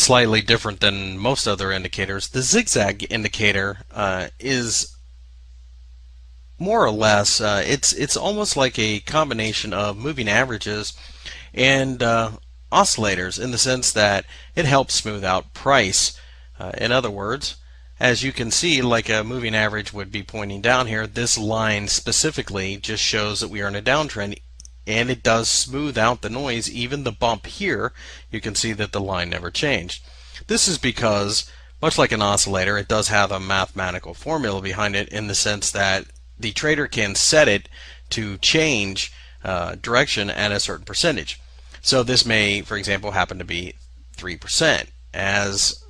slightly different than most other indicators. The zigzag indicator is more or less, it's almost like a combination of moving averages and oscillators, in the sense that it helps smooth out price. In other words, as you can see, like a moving average would be pointing down here, this line specifically just shows that we are in a downtrend, and it does smooth out the noise. Even the bump here, you can see that the line never changed. This is because, much like an oscillator, it does have a mathematical formula behind it, in the sense that the trader can set it to change direction at a certain percentage. So this may, for example, happen to be 3%. As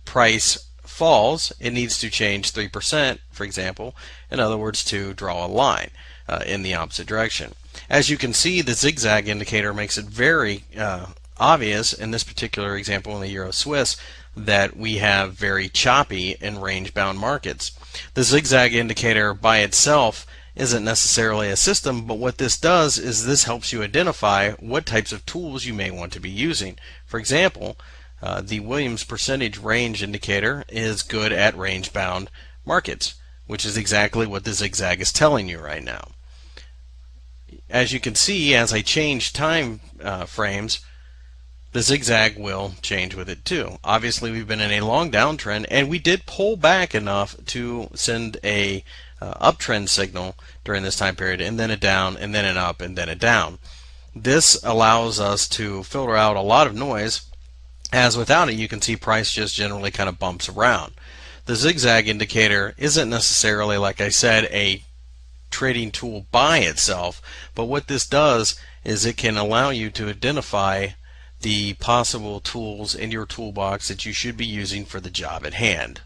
price falls, it needs to change 3%, for example, in other words, to draw a line in the opposite direction. As you can see, the zigzag indicator makes it very obvious in this particular example in the Euro Swiss that we have very choppy and range bound markets. The zigzag indicator by itself isn't necessarily a system, but what this does is this helps you identify what types of tools you may want to be using. For example, the Williams percentage range indicator is good at range bound markets, which is exactly what the zigzag is telling you right now. As you can see, as I change time frames, the zigzag will change with it too. Obviously, we've been in a long downtrend, and we did pull back enough to send a uptrend signal during this time period, and then a down, and then an up, and then a down. This allows us to filter out a lot of noise, as without it you can see price just generally kind of bumps around. The zigzag indicator isn't necessarily, like I said, a trading tool by itself, but what this does is it can allow you to identify the possible tools in your toolbox that you should be using for the job at hand.